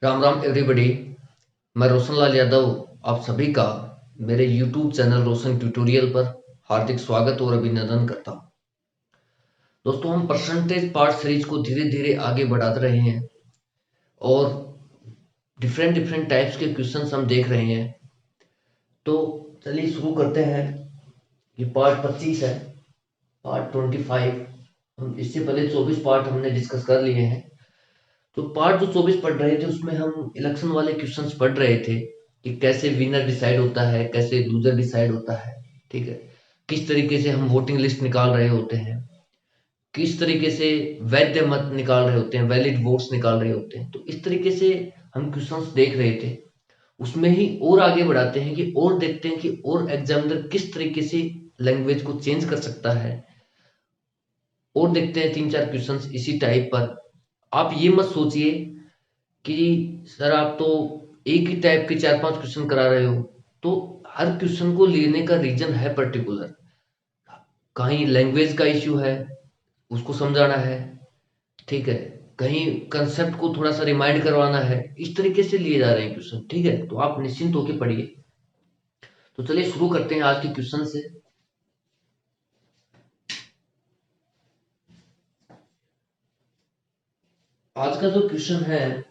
Ram Ram everybody. मैं रोशन लाल यादव आप सभी का मेरे YouTube चैनल रोशन ट्यूटोरियल पर हार्दिक स्वागत और अभिनंदन करता हूं। दोस्तों, हम परसेंटेज पार्ट सीरीज को धीरे धीरे आगे बढ़ा रहे हैं और डिफरेंट डिफरेंट टाइप्स के क्वेश्चंस हम देख रहे हैं। तो चलिए शुरू करते हैं। ये पार्ट 25 है, पार्ट 25। हम इससे पहले 24 पार्ट हमने डिस्कस कर लिए हैं। तो पार्ट जो 24 पढ़ रहे थे उसमें हम इलेक्शन वाले क्वेश्चंस पढ़ रहे थे कि कैसे विनर डिसाइड होता है, कैसे लूजर डिसाइड होता है। ठीक है, किस तरीके से हम वोटिंग लिस्ट निकाल रहे होते हैं, किस तरीके से वैध मत निकाल रहे होते हैं, वैलिड वोट्स निकाल रहे होते हैं। तो इस तरीके से हम क्वेश्चंस देख रहे थे। उसमें ही और आगे बढ़ाते हैं कि और देखते हैं कि और एग्जामिनर किस तरीके से लैंग्वेज को चेंज कर सकता है। और देखते हैं 3-4 क्वेश्चंस इसी टाइप पर। आप ये मत सोचिए कि सर आप तो एक ही टाइप के 4-5 क्वेश्चन करा रहे हो। तो हर क्वेश्चन को लेने का रीजन है पर्टिकुलर। कहीं लैंग्वेज का इश्यू है, उसको समझाना है। ठीक है, कहीं कंसेप्ट को थोड़ा सा रिमाइंड करवाना है। इस तरीके से लिए जा रहे हैं क्वेश्चन। ठीक है, तो आप निश्चिंत होकर पढ़िए। तो चलिए शुरू करते हैं आज के क्वेश्चन से। आज का जो क्वेश्चन है,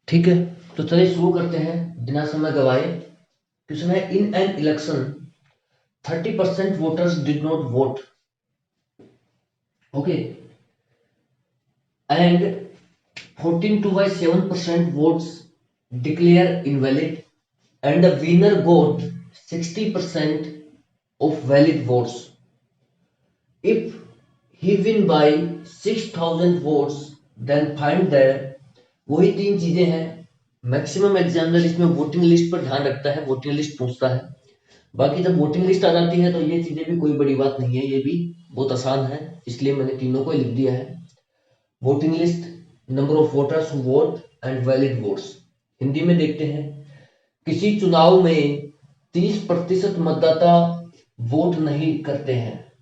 ठीक है, तो चलिए शुरू करते हैं बिना समय गवाए। क्वेश्चन है, इन an election 30% voters did not vote. Okay, and 14.7% votes declare invalid, and the winner got 60% of valid votes. If he win by 6,000 votes, then find that वही तीन चीजें हैं। मैक्सिमम एग्जामिनर इसमें वोटिंग लिस्ट पर ध्यान रखता है, वोटिंग लिस्ट पूछता है। बाकी जब वोटिंग लिस्ट आ जाती है तो ये चीजें भी कोई बड़ी बात नहीं है, ये भी बहुत आसान है, इसलिए मैंने तीनों को लिख दिया है। Voting list, number of voters who vote and valid votes. Hindi में देखते हैं, किसी चुनाव में 30% मतदाता वोट नहीं करते हैं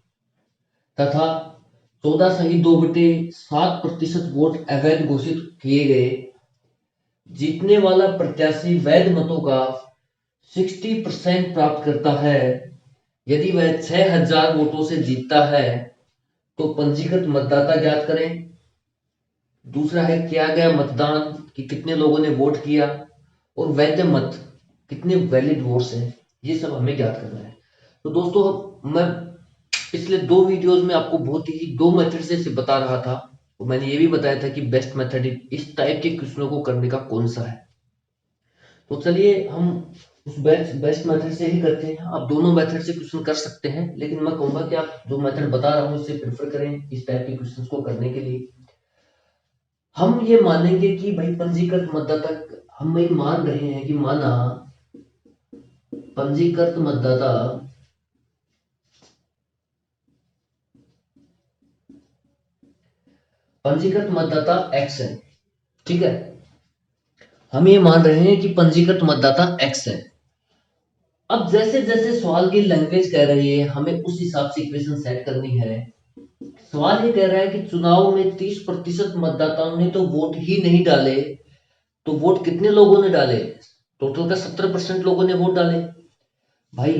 तथा 14.2/7% वोट अवैध घोषित किए गए। जीतने वाला प्रत्याशी वैध मतों का 60% प्राप्त करता है। यदि वह 6,000 वोटों से जीतता है तो पंजीकृत मतदाता ज्ञात करें। दूसरा है, किया गया मतदान कि कितने लोगों ने वोट किया, और वैध मत कितने वैलिड वोट्स हैं, ये सब हमें ज्ञात करना है। तो दोस्तों, मैं पिछले 2 वीडियोस में आपको बहुत ही 2 मेथड से बता रहा था, और मैंने ये भी बताया था कि बेस्ट मेथड इस टाइप के क्वेश्चनों को करने का कौन सा है। तो चलिए हम उस बेस्ट मेथड से ही करते हैं। आप दोनों मेथड से क्वेश्चन कर सकते हैं, लेकिन मैं कहूंगा कि आप जो मेथड बता रहा हूँ इससे प्रेफर करें इस टाइप के क्वेश्चन को करने के लिए। हम ये मानेंगे कि भाई पंजीकृत मतदाता, हम एक मान रहे हैं कि माना पंजीकृत मतदाता एक्स है। ठीक है, हम ये मान रहे हैं कि पंजीकृत मतदाता एक्स है। अब जैसे जैसे सवाल की लैंग्वेज कह रही है, हमें उस हिसाब से इक्वेशन सेट करनी है। सवाल ये कह रहा है कि चुनाव में 30% मतदाताओं ने तो वोट ही नहीं डाले, तो वोट कितने लोगों ने डाले? टोटल का 70% लोगों ने वोट डाले। भाई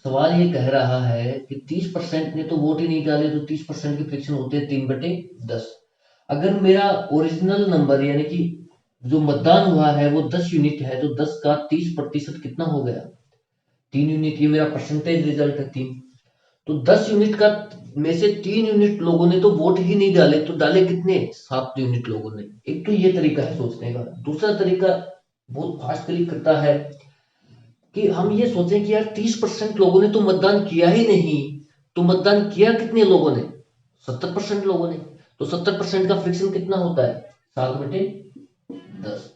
सवाल ये कह रहा है कि 30% ने तो वोट ही नहीं डाले, तो 30% की फ्रैक्शन होते हैं 3/10। अगर मेरा ओरिजिनल नंबर यानी कि जो मतदान हुआ है वो 10 यूनिट है, तो 10 का 30% कितना हो गया? 3 यूनिट। ये मेरा परसेंटेज रिजल्ट है 3। तो 10 यूनिट का में से 3 यूनिट लोगों ने तो वोट ही नहीं डाले, तो डाले कितने? 7 यूनिट लोगों ने। एक तो ये तरीका है सोचने का। दूसरा तरीका बहुत फास्ट क्लिक करता है कि हम ये सोचें कि यार 30% लोगों ने तो मतदान किया ही नहीं, तो मतदान किया कितने लोगों ने? 70% लोगों ने। तो 70% का फ्रिक्शन कितना होता है? 7/10।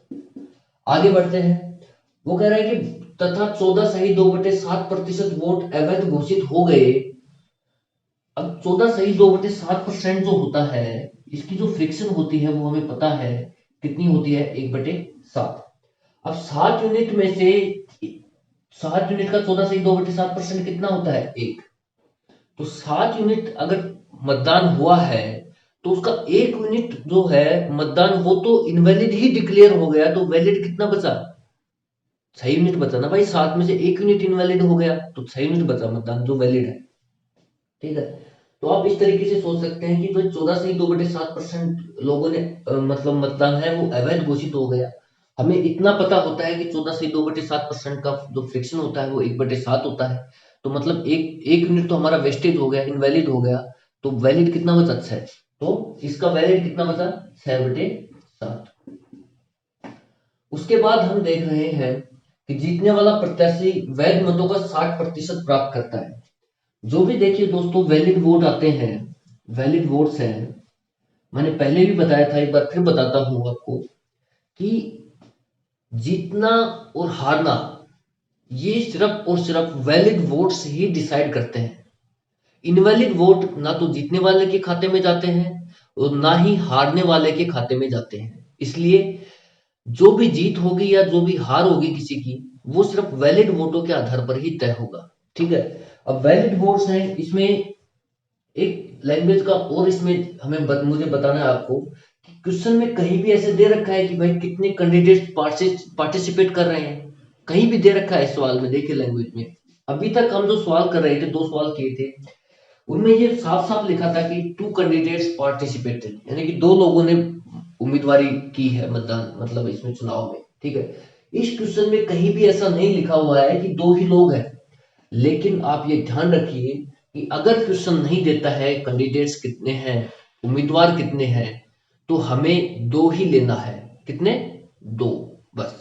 आगे बढ़ते हैं। वो कह रहा है कि तथा 14.2/7% वोट अवैध घोषित हो गए। अब 14.2/7% जो होता है, इसकी जो फ्रिक्शन होती है वो हमें पता है कितनी होती है, 1/7। अब 7 यूनिट में से 7 यूनिट का 14 से 2/7% कितना होता है? 1। तो 7 यूनिट अगर मतदान हुआ है तो उसका 1 यूनिट जो है मतदान, वो तो इनवैलिड ही डिक्लेयर हो गया, तो वैलिड कितना बचा? 6 यूनिट बचा ना भाई। 7 में से 1 यूनिट इनवैलिड हो गया तो 6 यूनिट बचा मतदान जो वैलिड है। ठीक है, तो आप इस तरीके से सोच सकते हैं कि जो 14 से 2/7% लोगों ने मतलब मतदान है वो अवैध घोषित हो गया। हमें इतना पता होता है कि 14 से 2/7% का जो फ्रिक्शन होता है वो 1/7 होता है। तो मतलब एक यूनिट तो हमारा वेस्टेज हो गया, इनवैलिड हो गया। तो वैलिड कितना बचा? 6। तो इसका वैलिड कितना बचा? 6/7। उसके बाद हम देख रहे हैं कि जीतने वाला प्रत्याशी वैध मतों का 60% प्राप्त करता है। जो भी देखिए दोस्तों वैलिड वोट आते हैं, वैलिड वोट्स हैं, मैंने पहले भी बताया था, एक बार फिर बताता हूं आपको कि जीतना और हारना ये सिर्फ और सिर्फ वैलिड वोट्स ही डिसाइड करते हैं। इनवैलिड वोट ना तो जीतने वाले के खाते में जाते हैं और ना ही हारने वाले के खाते में जाते हैं। इसलिए जो भी जीत होगी या जो भी हार होगी किसी की, वो सिर्फ वैलिड वोटों के आधार पर ही तय होगा। ठीक है, अब वैलिड वोट्स हैं, इसमें एक लैंग्वेज का और इसमें मुझे बताना है आपको कि क्वेश्चन में कहीं भी ऐसे दे रखा है कि भाई कितने कैंडिडेट पार्टिसिपेट कर रहे हैं, कहीं भी दे रखा है इस सवाल में। देखिए लैंग्वेज में अभी तक हम जो सवाल कर रहे थे, 2 सवाल किए थे, उनमें ये साफ साफ लिखा था कि 2 कैंडिडेट्स पार्टिसिपेटेड, यानी कि 2 लोगों ने उम्मीदवारी की है मतदान मतलब इसमें चुनाव में। ठीक है, इस क्वेश्चन में कहीं भी ऐसा नहीं लिखा हुआ है कि 2 ही लोग हैं। लेकिन आप ये ध्यान रखिए कि अगर क्वेश्चन नहीं देता है कैंडिडेट्स कितने हैं, उम्मीदवार कितने हैं, तो हमें 2 ही लेना है। कितने? 2 बस।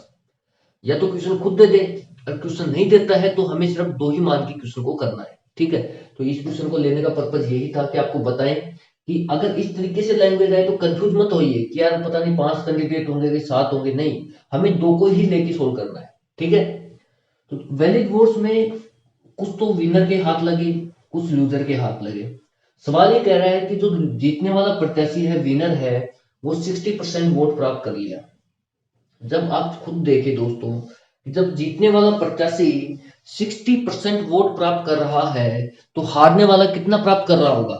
या तो क्वेश्चन खुद दे दे, अगर क्वेश्चन नहीं देता है तो हमें सिर्फ 2 ही मान के क्वेश्चन को करना है। ठीक है, तो इस क्वेश्चन को लेने का पर्पज यही था कि आपको बताएं कि अगर इस तरीके से लैंग्वेज आए तो कंफ्यूज मत होइए कि यार पता नहीं 5 कैंडिडेट होंगे कि 7 होंगे। नहीं, हमें 2 को ही लेके सोल्व करना है। ठीक है, तो वैलिड वोट्स में कुछ तो विनर के हाथ लगे, कुछ लूजर के हाथ लगे। सवाल ये कह रहा है कि जो जीतने वाला प्रत्याशी है, विनर है, वो 60% वोट प्राप्त कर लिया। जब आप खुद देखें दोस्तों, जब जीतने वाला प्रत्याशी 60% वोट प्राप्त कर रहा है तो हारने वाला कितना प्राप्त कर रहा होगा?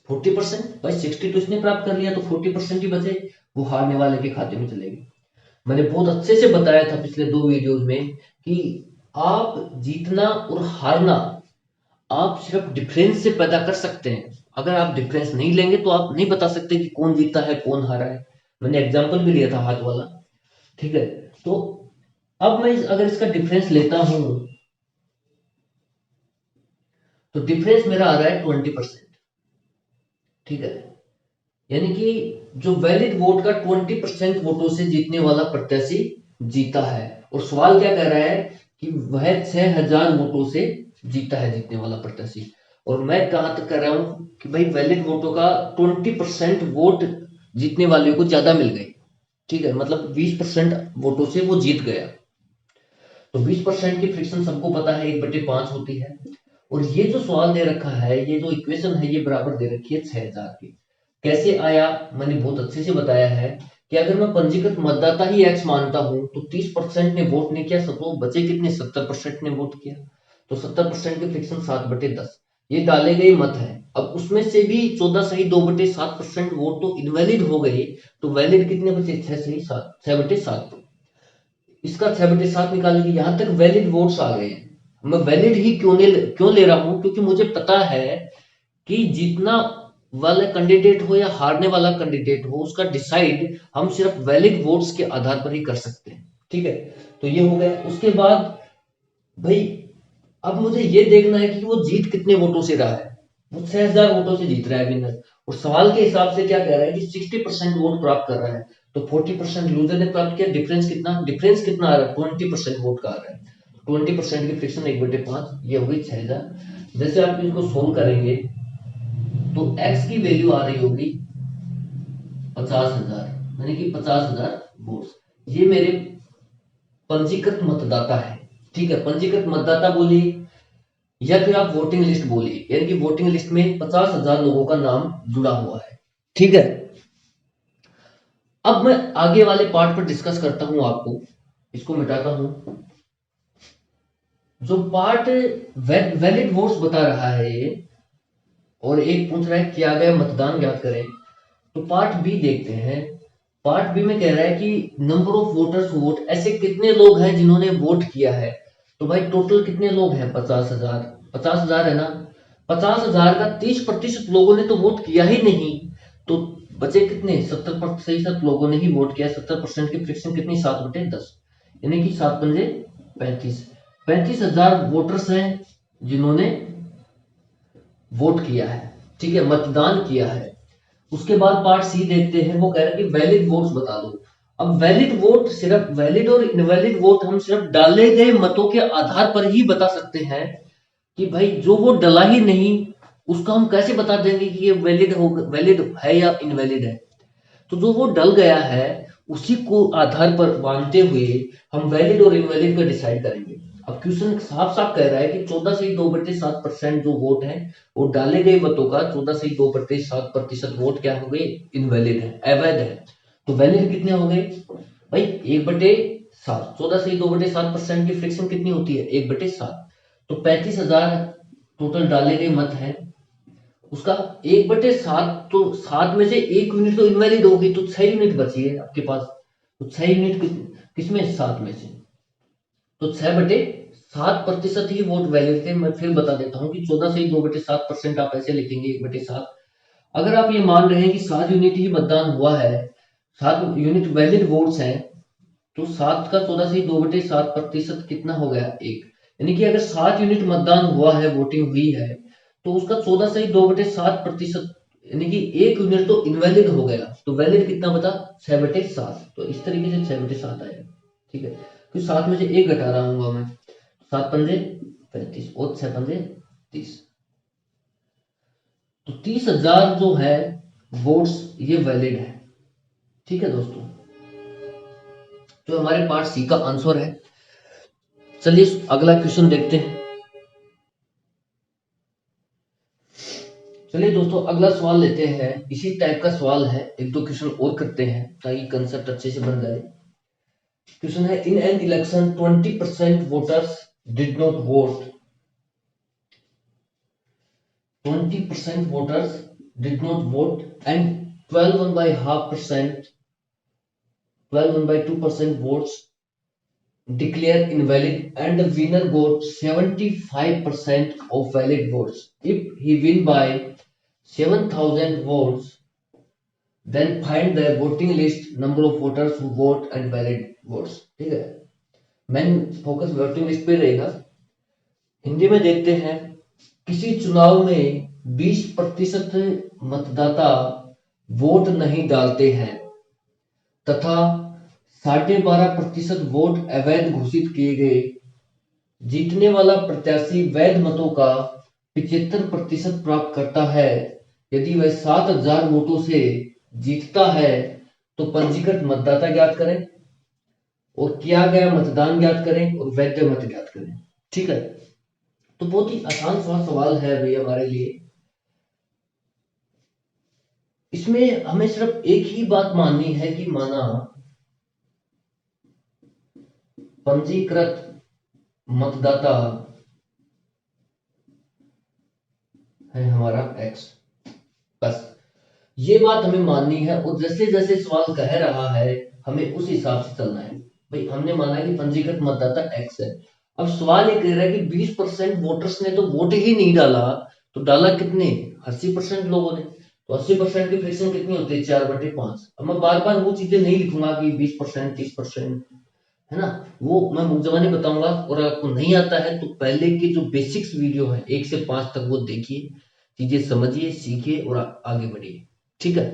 40%। भाई 60 तो इसने प्राप्त कर लिया तो 40% ही बचे, वो हारने वाले के खाते में चलेगी। मैंने बहुत अच्छे से बताया था पिछले 2 वीडियोस में कि आप जीतना और हारना आप सिर्फ डिफरेंस से पैदा कर सकते हैं। अगर आप डिफरेंस नहीं लेंगे तो आप नहीं बता सकते कि कौन जीता है कौन हारा है। मैंने एग्जांपल भी लिया था हाथ वाला। ठीक है, तो अब मैं अगर इसका डिफरेंस लेता हूं तो डिफरेंस मेरा आ रहा है 20%। ठीक है, यानी कि जो वैलिड वोट का 20% वोटों से जीतने वाला प्रत्याशी जीता है। और सवाल क्या कह रहा है कि वह 6000 वोटों से जीता है जीतने वाला प्रत्याशी। और मैं कहां तक कर रहा हूं कि भाई वैलिड वोटों का 20% वोट जीतने वाले को ज्यादा मिल गए। ठीक है, मतलब 20% वोटों से वो जीत गया। तो 20% की फ्रिक्शन सबको पता है 1/5 होती है। और ये जो सवाल दे रखा है, ये जो इक्वेशन है, ये बराबर दे रखी है 6000 की। कैसे आया मैंने बहुत अच्छे से बताया है कि अगर मैं पंजीकृत मतदाता ही एक्स मानता हूं तो 30% ने वोट नहीं किया, तो बचे कितने? 70% ने वोट किया। तो 70% की फ्रिक्शन 7/10, ये डाले गए मत है। अब उसमें से भी 14 सही 2/7% वोट तो इनवैलिड हो गए, तो वैलिड कितने बचे? 6 सही 7, 6/7। इसका 6/7 निकालेंगे, यहां तक वैलिड वोट्स आ गए। मैं वैलिड ही क्यों ले रहा हूं? क्योंकि मुझे पता है कि जीतना वाला कैंडिडेट हो या हारने वाला कैंडिडेट हो, उसका डिसाइड हम सिर्फ वैलिड वोट्स के आधार पर ही कर सकते हैं। ठीक है, तो ये हो गया। उसके बाद भाई अब मुझे ये देखना है कि वो जीत कितने वोटों से रहा है। वो 6000 वोटों से जीत रहा है विनर। और सवाल के हिसाब से क्या कह रहा है कि 60% वोट प्राप्त कर रहा है, तो 40% लूजर ने प्राप्त किया। डिफरेंस कितना? डिफरेंस कितना आ रहा है? 20% वोट का आ रहा है। 20% की फ्रिक्शन 1/5, ये हो गई 6000। जैसे आप इसको सोल्व करेंगे तो x की वैल्यू आ रही होगी 50,000, यानी कि 50,000 वोट। ये मेरे पंजीकृत मतदाता है। ठीक है, पंजीकृत मतदाता बोलिए या फिर आप वोटिंग लिस्ट बोलिए, यानी कि वोटिंग लिस्ट में 50,000 लोगों का नाम जुड़ा हुआ है। ठीक है, अब मैं आगे वाले पार्ट पर डिस्कस करता हूं आपको। इसको मिटाता हूं। जो पार्ट वैलिड वोट्स बता रहा है ये, और एक पूछ रहा है किया गया मतदान ज्ञात करें, तो पार्ट बी देखते हैं। पार्ट बी में कह रहा है कि नंबर ऑफ वोटर्स वोट, ऐसे कितने लोग हैं जिन्होंने वोट किया है। तो भाई टोटल कितने लोग हैं, 50,000। 50,000 है ना, 50,000 का 30% लोगों ने तो वोट किया ही नहीं, तो बचे कितने, 70% लोगों ने ही वोट किया। 70% की फ्रैक्शन कितनी, 7/10, यानी कि 7×5 35। 35,000 वोटर्स हैं जिन्होंने वोट किया है, ठीक है, मतदान किया है। उसके बाद पार्ट सी देखते हैं, वो कह रहा है कि वैलिड वोट्स बता दो। अब वैलिड वोट, सिर्फ वैलिड और इनवैलिड वोट हम सिर्फ डाले गए मतों के आधार पर ही बता सकते हैं कि भाई जो वोट डला ही नहीं उसका हम कैसे बता देंगे कि ये वैलिड हो, वैलिड है या इनवैलिड है। तो जो वो डल गया है उसी को आधार पर मानते हुए हम वैलिड और इनवैलिड का डिसाइड करेंगे। अब क्वेश्चन साफ साफ कह रहा है कि 14 से 2/7% जो वोट है वो डाले गए मतों का 14 से 2/7% वोट क्या हो गए, इनवैलिड है, अवैध है। तो वैलिड कितने हो गए भाई, 1/7। 14 से 2/7% की फ्रैक्शन कितनी होती है, 1/7। तो 35,000 टोटल डाले गए मत है, उसका 1/7, तो 7 में से 1 यूनिट तो इनवैलिड होगी, तो 6 यूनिट बची है आपके पास। तो 6 यूनिट किसमें, 7 में से, तो 6/7% ही वोट वैलिड थे। मैं फिर बता देता हूँ कि 14 से 2/7% आप ऐसे लिखेंगे, 1/7। अगर आप ये मान रहे हैं कि 7 यूनिट ही मतदान हुआ है, 7 यूनिट वैलिड वोट्स हैं, तो 7 का 14 से 2/7% कितना हो गया, 1। यानी कि अगर 7 यूनिट मतदान हुआ है, वोटिंग हुई है, तो उसका 14 से 2/7%, यानी कि 1 यूनिट तो इनवैलिड हो गया। तो वैलिड कितना बता, 6/7। तो इस तरीके से 6/7 आएगा, ठीक है, क्योंकि 7 में से 1 घटा रहा हूँ मैं। 7×5 35 और 6×5 30। तो 30,000 जो है वोट्स ये वैलिड है, ठीक है दोस्तों। तो हमारे पार्ट सी का आंसर है। चलिए अगला क्वेश्चन देखते हैं। चलिए दोस्तों अगला सवाल लेते हैं, इसी टाइप का सवाल है, एक दो क्वेश्चन और करते हैं ताकि कंसेप्ट अच्छे से बन जाए। क्वेश्चन है, इन an election 20% voters did not vote. 20% voters did not vote and 12.5%, 12.2% votes declare invalid, and the winner got 75% of valid votes. If he win by 7,000 votes, then find the voting list number of voters who vote and valid votes। ठीक है, main focus voting list पे रहेगा। हिंदी में देखते हैं, किसी चुनाव में 20% मतदाता वोट नहीं डालते हैं तथा 12.5% वोट अवैध घोषित किए गए। जीतने वाला प्रत्याशी वैध मतों का 75% प्राप्त करता है। यदि वह 7,000 वोटों से जीतता है तो पंजीकृत मतदाता ज्ञात करें और किया गया मतदान ज्ञात करें और वैध मत ज्ञात करें। ठीक है, तो बहुत ही आसान सा सवाल है भाई हमारे लिए। इसमें हमें सिर्फ एक ही बात माननी है कि माना पंजीकृत मतदाता है हमारा एक्स, बस ये बात हमें माननी है। और जैसे जैसे सवाल कह रहा है हमें उस हिसाब से चलना है। भाई हमने माना है कि पंजीकृत मतदाता एक्स है। अब सवाल ये कह रहा है कि 20% वोटर्स ने तो वोट ही नहीं डाला, तो डाला कितने, 80% लोगों ने। तो 80% की फ्रैक्शन कितनी होती है, 4/5। अब मैं बार बार वो चीजें नहीं लिखूंगा कि 20% 30%, है ना, वो मैं मुख जबानी बताऊंगा। और आपको नहीं आता है तो पहले की जो बेसिक्स वीडियो है 1 से 5 तक वो देखिए, चीजें समझिए, सीखिए और आगे बढ़िए। ठीक है,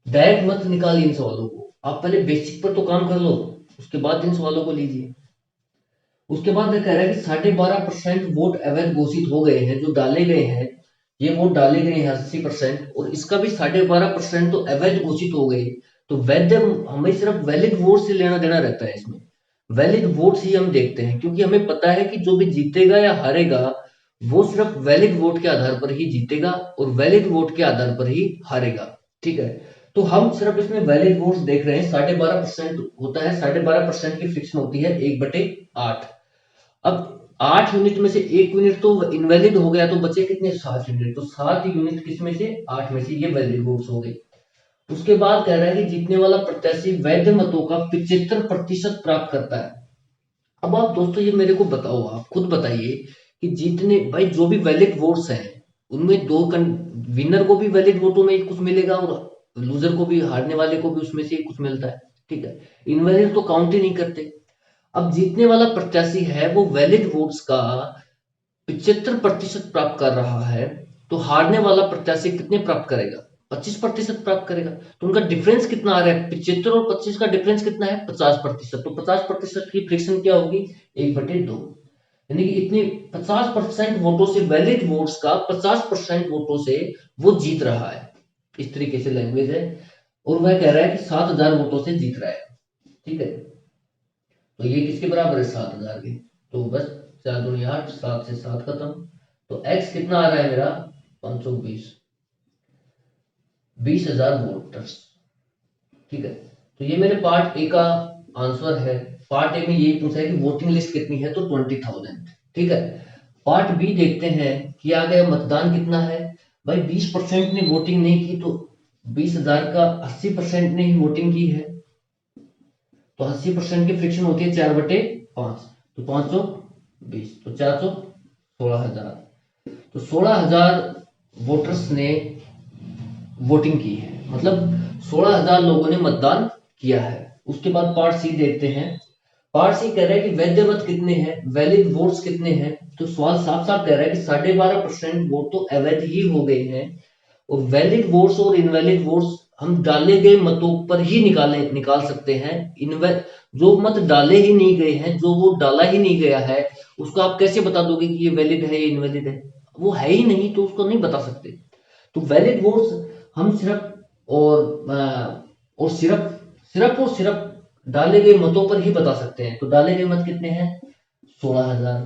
डायरेक्ट मत निकालिए इन सवालों को, आप पहले बेसिक पर तो काम कर लो, उसके बाद इन सवालों को लीजिए। उसके बाद कह रहा है कि 12.5% वोट अवैध घोषित हो गए हैं, जो डाले गए हैं, ये वोट डाले गए हैं 80%, और इसका भी 12.5% तो अवैध घोषित हो गए। तो वैध, हमें सिर्फ वैलिड वोट से लेना देना रहता है इसमें, वैलिड वोट्स ही हम देखते हैं, क्योंकि हमें पता है कि जो भी जीतेगा या हारेगा वो सिर्फ वैलिड वोट के आधार पर ही जीतेगा और वैलिड वोट के आधार पर ही हारेगा। ठीक है, तो हम सिर्फ इसमें वैलिड वोट्स देख रहे हैं। 12.5% होता है, 12.5% की फ्रिक्शन होती है 1/8। अब 8 यूनिट में से 1 यूनिट तो इनवैलिड हो गया, तो बचे कितने? 7 यूनिट। तो 7 यूनिट किस में से? 8 में से, ये वैलिड वोट्स हो गए। उसके बाद कह रहा है कि जीतने वाला प्रत्याशी वैध मतों का 75% प्राप्त करता है। अब आप दोस्तों ये मेरे को बताओ, आप खुद बताइए कि जीतने भाई जो भी वैलिड वोट्स हैं उनमें विनर को भी वैलिड वोटों में कुछ मिलेगा और लूजर को भी, हारने वाले को भी उसमें से कुछ मिलता है, ठीक है। इनवैलिड तो काउंट ही नहीं करते। अब जीतने वाला प्रत्याशी है वो वैलिड वोट्स का 75% प्राप्त कर रहा है, तो हारने वाला प्रत्याशी कितने प्राप्त करेगा? 25% प्राप्त करेगा। तो उनका डिफरेंस कितना आ रहा है? 75 और 25 का डिफरेंस कितना है? 50%। तो 50% की फ्रिक्शन क्या होगी? 1/2। यानी कि इतनी 50% वोटों से, वैलिड वोट्स का 50% वोटों से वो जीत रहा है। इस तरीके से लैंग्वेज है। और वह कह रहा है कि 7,000 वोटों से जीत रहा है, ठीक है। तो ये किसके बराबर है? 7,000 के। तो बस 4 दूनी 8, 7 से 7 खत्म। तो x कितना आ रहा है मेरा? 520, 20,000 वोटर्स, ठीक है। तो ये मेरे पार्ट ए का आंसर है। पार्ट ए में यही पूछा है कि वोटिंग लिस्ट कितनी है, तो 20,000, ठीक है। पार्ट बी देखते हैं कि आ गया मतदान कितना है। भाई 20% ने वोटिंग नहीं की, तो 20,000 का 80% ने ही वोटिंग की है, तो 80% की फ्रिक्शन होती है 4/5। तो 520, तो 416,000। तो 16,000 वोटर्स ने वोटिंग की है, मतलब 16,000 लोगों ने मतदान किया है। उसके बाद पार्ट सी देखते हैं। पार्ट सी कह रहा है कि वैध मत कितने हैं, वैलिड वोट्स कितने हैं। तो सवाल साफ साफ कह रहा है कि 12.5% वोट तो अवैध ही हो गए हैं, और वैलिड वोट्स और इनवैलिड वोट्स हम डाले गए मतों पर ही निकाल सकते हैं। जो मत डाले ही नहीं गए हैं, जो वोट डाला ही नहीं गया है, उसको आप कैसे बता दोगे कि ये वैलिड है या इनवैलिड है? वो है ही नहीं, तो उसको नहीं बता सकते। तो वैलिड वोट्स हम सिर्फ और सिर्फ डाले गए मतों पर ही बता सकते हैं। तो डाले गए मत कितने हैं? 16,000।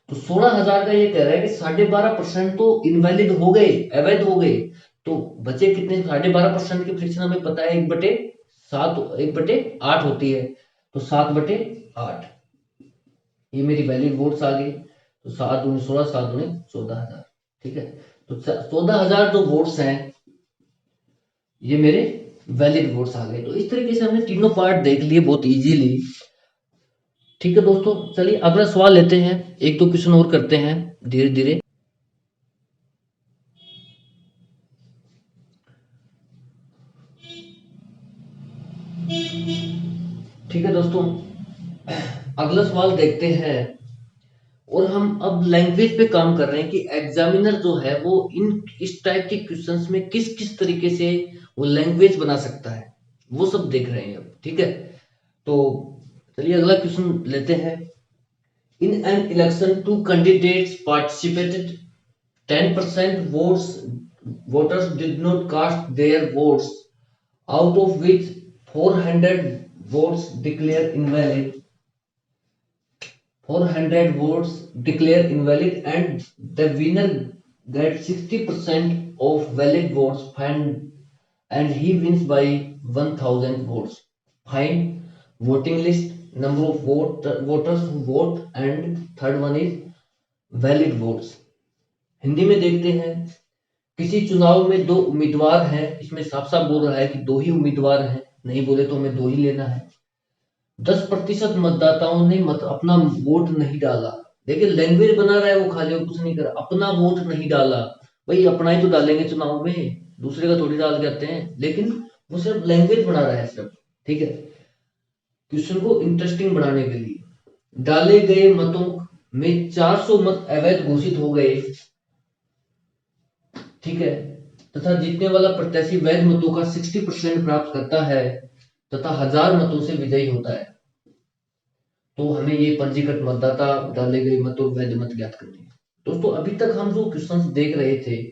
तो 16,000 का ये कह रहा है कि 12.5% तो इनवैलिड हो गए, अवैध हो गए। तो बचे कितने? 12.5% की फ्रिक्शन हमें पता है 1/7, 1/8 होती है। तो 7/8 ये मेरी वैलिड वोट्स आ गई। तो 7 दूनी 16, 7 दूनी 14,000, ठीक है। तो 14,000 जो वोट्स हैं ये मेरे वैलिड वोट्स आ गए। तो इस तरीके से हमने तीनों पार्ट देख लिए बहुत इजीली, ठीक है दोस्तों। चलिए अगला सवाल लेते हैं, एक दो क्वेश्चन और करते हैं धीरे धीरे। ठीक है दोस्तों, अगला सवाल देखते हैं। और हम अब लैंग्वेज पे काम कर रहे हैं कि एग्जामिनर जो है वो इस टाइप के क्वेश्चंस में किस किस तरीके से वो लैंग्वेज बना सकता है, वो सब देख रहे हैं अब, ठीक है। तो चलिए अगला क्वेश्चन लेते हैं। In an election two candidates participated, 10% voters did not cast their votes, out of which 400 votes declare invalid. 400 votes declare invalid, and the winner gets 60% of valid votes, and he wins by 1,000 votes. Find voting list, number of voters who vote, and third one is valid votes. Hindi में देखते हैं। किसी चुनाव में 2 उम्मीदवार हैं, इसमें साफ साफ बोल रहा है कि 2 ही उम्मीदवार हैं, नहीं बोले तो हमें 2 ही लेना है। 10% मतदाताओं ने अपना वोट नहीं डाला। देखिए लैंग्वेज बना रहा है वो खाली, और कुछ नहीं कर, अपना वोट नहीं डाला। भाई अपना ही तो डालेंगे चुनाव में, दूसरे का थोड़ी डाल के आते हैं। लेकिन वो सिर्फ लैंग्वेज बना रहा है सिर्फ, ठीक है, क्वेश्चन को इंटरेस्टिंग बनाने के लिए। डाले गए मतों में 400 मत अवैध घोषित हो गए, ठीक है, तथा जीतने वाला प्रत्याशी वैध मतों का 60% प्राप्त करता है तथा 1,000 मतों से विजयी होता है। तो हमें ये पंजीकृत मतदाता, डाले गए मत और वैध मत ज्ञात करने हैं। दोस्तों अभी तक हम जो क्वेश्चंस देख रहे थे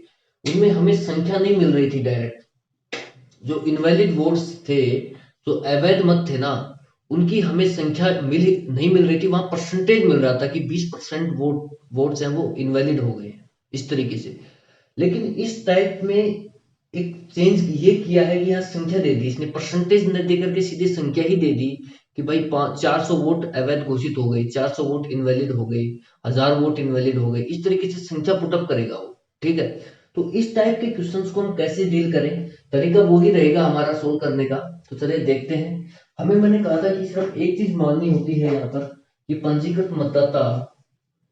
उनमें हमें संख्या नहीं मिल रही थी डायरेक्ट। जो इनवैलिड वोट्स थे, जो अवैध मत थे ना, उनकी हमें संख्या नहीं मिल रही थी, वहां परसेंटेज मिल रहा था कि 20% वोट्स हैं वो इनवैलिड हो गए हैं, इस तरीके से। लेकिन इस टाइप में एक चेंज ये किया है कि यहाँ संख्या दे दी इसने, परसेंटेज न दे करके सीधे संख्या ही दे दी कि भाई 400 वोट अवैध घोषित हो गए, 400 वोट इनवैलिड हो गए, 1000 वोट इनवैलिड हो गए, इस तरीके से संख्या पुटअप करेगा वो। ठीक है, तो इस टाइप के क्वेश्चंस को हम कैसे डील करें, तरीका वो ही रहेगा हमारा सोल्व करने का। तो चलिए देखते हैं। हमें मैंने कहा था कि सिर्फ एक चीज माननी होती है यहाँ पर कि पंजीकृत मतदाता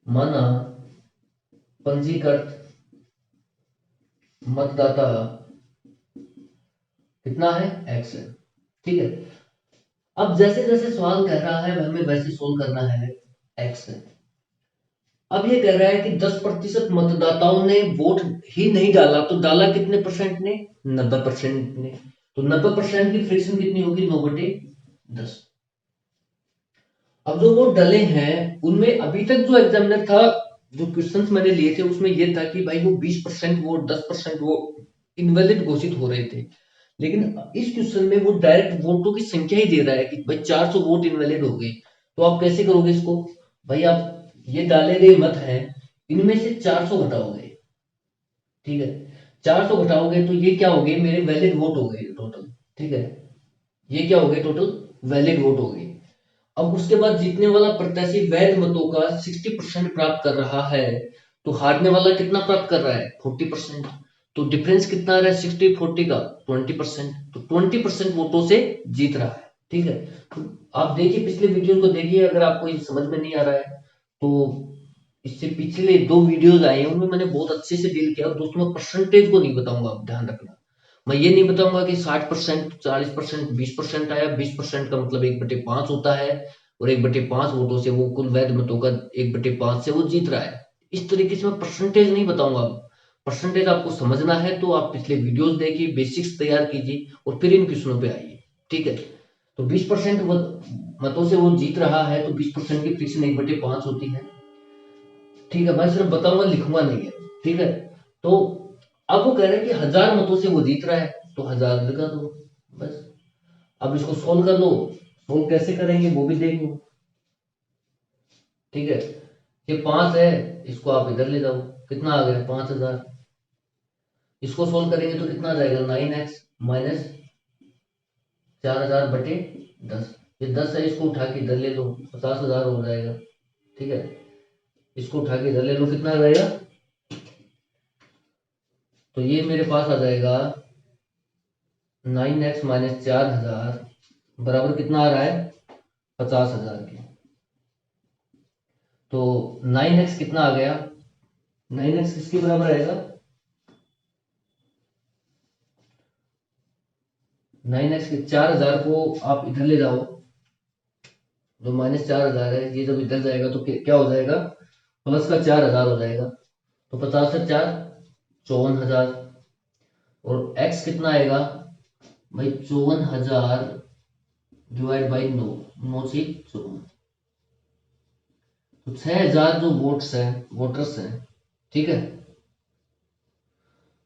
माना पंजीकृत मतदाता कितना है, x है। ठीक है, अब जैसे जैसे सवाल कह रहा है हमें वैसे सोल्व करना है x है। अब ये कह रहा है कि 10% मतदाताओं ने वोट ही नहीं डाला, तो डाला कितने परसेंट ने, 90% ने। तो 90% की फ्रैक्शन कितनी होगी, 9/10। अब जो वोट डले हैं उनमें अभी तक जो एग्जामिनर था, जो क्वेश्चंस मैंने लिए थे उसमें ये था कि भाई वो 20% वोट, 10% वोट इनवैलिड घोषित हो रहे थे। लेकिन इस क्वेश्चन में वो डायरेक्ट वोटों की संख्या ही दे रहा है कि भाई 400 वोट इनवैलिड हो गए। तो आप कैसे करोगे इसको, भाई आप ये डाले गए मत है, इनमें से 400 घटाओगे। ठीक है, 400 घटाओगे तो ये क्या हो गए, मेरे वैलिड वोट हो गए टोटल। ठीक है, ये क्या हो गए, टोटल वैलिड वोट हो गए। अब उसके बाद जीतने वाला प्रत्याशी वैध मतों का 60% प्राप्त कर रहा है, तो हारने वाला कितना प्राप्त कर रहा है, 40%। तो डिफरेंस कितना आ रहा है 60-40 का, 20%। तो 20% वोटों से जीत रहा है। ठीक है, तो आप देखिए पिछले वीडियो को देखिए, अगर आपको ये समझ में नहीं आ रहा है तो इससे पिछले 2 वीडियोज आए हैं उनमें मैंने बहुत अच्छे से डील किया। दोस्तों मैं परसेंटेज को नहीं बताऊंगा, आप ध्यान रखना। मैं ये नहीं बताऊंगा कि 60%, 40%, 20% आया। 20% का मतलब 1/5 होता है, और 1/5 वोटों से वो कुल वैध मतों का 1/5 से वो जीत रहा है। इस तरीके से मैं परसेंटेज नहीं बताऊंगा। परसेंटेज आपको समझना है तो आप पिछले वीडियोस देखिए, बेसिक्स तैयार कीजिए और फिर इन क्वेश्चनों पे आइए। ठीक है, तो 20% मतों से वो जीत रहा है, तो 20% की फ्रिक्शन 1/5 होती है। ठीक है, मैं सिर्फ बताऊंगा, लिखूंगा नहीं है। ठीक है, तो अब वो कह रहे हैं कि 1000 मतों से वो जीत रहा है, तो 1000 लगा दो बस। अब इसको सोल्व कर लो, सोल्व कैसे करेंगे वो भी देख लो। ठीक है, ये 5 है, इसको आप इधर ले जाओ, कितना आ गया 5000। इसको सोल्व करेंगे तो कितना आ जाएगा, 9x माइनस 4000/10। ये 10 है, इसको उठा के इधर ले लो, 50,000 हो जाएगा। ठीक है, इसको उठा के इधर ले लो, कितना आ जाएगा, तो ये मेरे पास आ जाएगा 9x माइनस 4000 बराबर कितना आ रहा है, 50,000 के। तो 9x कितना आ गया, 9x किसके बराबर आएगा, 9x के 4000 को आप इधर ले जाओ, जो माइनस 4000 है ये जब इधर जाएगा तो क्या हो जाएगा, प्लस का 4000 हो जाएगा। तो 50 से 4 54,000, और x कितना आएगा भाई, 54,000 डिवाइड बाई 9, 9 से 54। तो 6000 जो वोट्स हैं, वोटर्स हैं। ठीक है,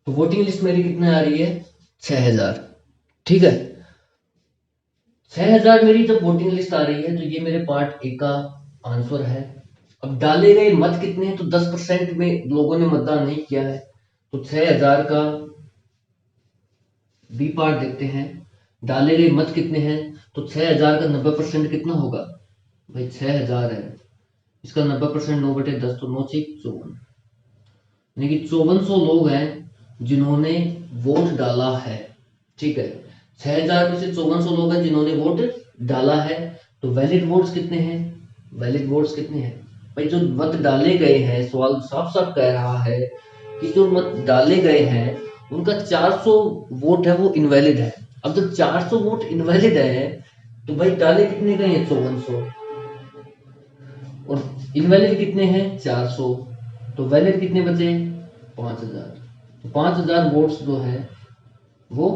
तो वोटिंग लिस्ट मेरी कितने आ रही है, 6000। ठीक है, 6000 मेरी जब वोटिंग लिस्ट आ रही है तो ये मेरे पार्ट ए का आंसर है। अब डाले गए मत कितने हैं, तो 10% में लोगों ने मतदान नहीं किया है, तो 6000 का बी पार्ट देखते हैं। डाले गए मत कितने हैं, तो 6000 का 90% कितना होगा भाई, 6000 है, इसका 90% 9/10, तो 9 से 54, यानी कि 5400 लोग हैं जिन्होंने वोट डाला है। ठीक है, 6000 में से 5400 लोग हैं जिन्होंने वोट डाला है। तो वैलिड वोट्स कितने हैं, वैलिड वोट्स कितने हैं भाई, जो मत डाले गए हैं, सवाल साफ साफ कह रहा है कि जो मत डाले गए हैं उनका 400 वोट है वो इनवैलिड है। अब जब 400 वोट इनवैलिड है तो भाई डाले कितने गए हैं, 5400, और इनवैलिड कितने हैं, 400। तो वैलिड कितने बचे, 5000। तो 5000 वोट्स जो है वो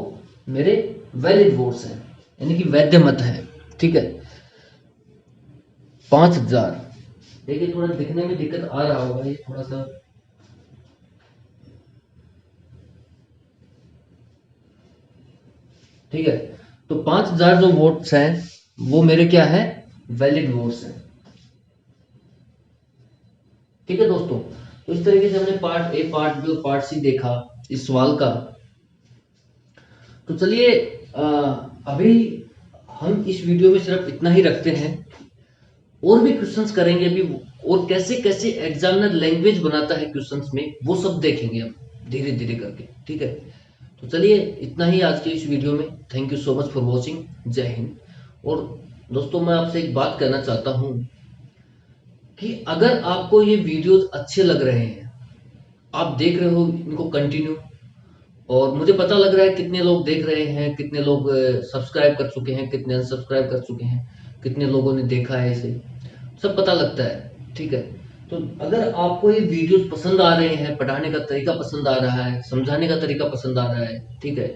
मेरे वैलिड वोट्स हैं, यानी कि वैध मत है। ठीक है, 5000। देखिए थोड़ा दिखने में दिक्कत आ रहा होगा, ये थोड़ा सा, ठीक है। तो 5000 जो वोट्स हैं वो मेरे क्या है, वैलिड वोट्स हैं। ठीक है दोस्तों, तो इस तरीके से हमने पार्ट ए, पार्ट बी और पार्ट सी देखा इस सवाल का। तो चलिए अभी हम इस वीडियो में सिर्फ इतना ही रखते हैं, और भी क्वेश्चंस करेंगे अभी, और कैसे कैसे एग्जामिनर लैंग्वेज बनाता है क्वेश्चंस में वो सब देखेंगे हम धीरे धीरे करके। ठीक है, तो चलिए इतना ही आज के इस वीडियो में। Thank you so much for watching. जय हिंद। और दोस्तों मैं आपसे एक बात कहना चाहता हूं कि अगर आपको ये वीडियोस अच्छे लग रहे हैं, आप देख रहे हो इनको कंटिन्यू, और मुझे पता लग रहा है कितने लोग देख रहे हैं, कितने लोग सब्सक्राइब कर चुके हैं, कितने अनसब्सक्राइब कर चुके हैं, कितने लोगों ने देखा है इसे, सब पता लगता है। ठीक है, तो अगर आपको ये वीडियोस पसंद आ रहे हैं, पढ़ाने का तरीका पसंद आ रहा है, समझाने का तरीका पसंद आ रहा है, ठीक है,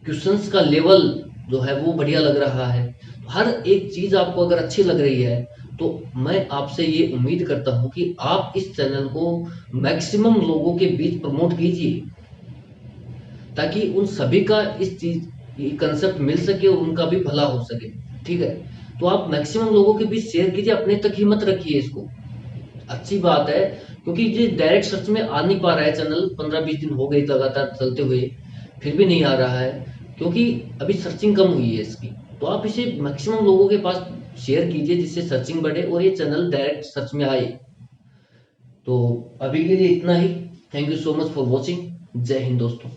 क्वेश्चंस का लेवल जो है वो बढ़िया लग रहा है, हर एक चीज आपको अगर अच्छी लग रही है, तो मैं आपसे ये उम्मीद करता हूं कि आप इस चैनल को मैक्सिमम लोगों के बीच प्रमोट कीजिए, ताकि उन सभी का इस चीज ये कंसेप्ट मिल सके और उनका भी भला हो सके। ठीक है, तो आप मैक्सिमम लोगों के बीच शेयर कीजिए, अपने तक ही मत रखिए इसको। अच्छी बात है, क्योंकि ये डायरेक्ट सर्च में आ नहीं पा रहा है चैनल, 15-20 दिन हो गए लगातार चलते हुए, फिर भी नहीं आ रहा है, क्योंकि अभी सर्चिंग कम हुई है इसकी। तो आप इसे मैक्सिमम लोगों के पास शेयर कीजिए, जिससे सर्चिंग बढ़े और ये चैनल डायरेक्ट सर्च में आए। तो अभी के लिए इतना ही। Thank you so much for watching. जय हिंद दोस्तों।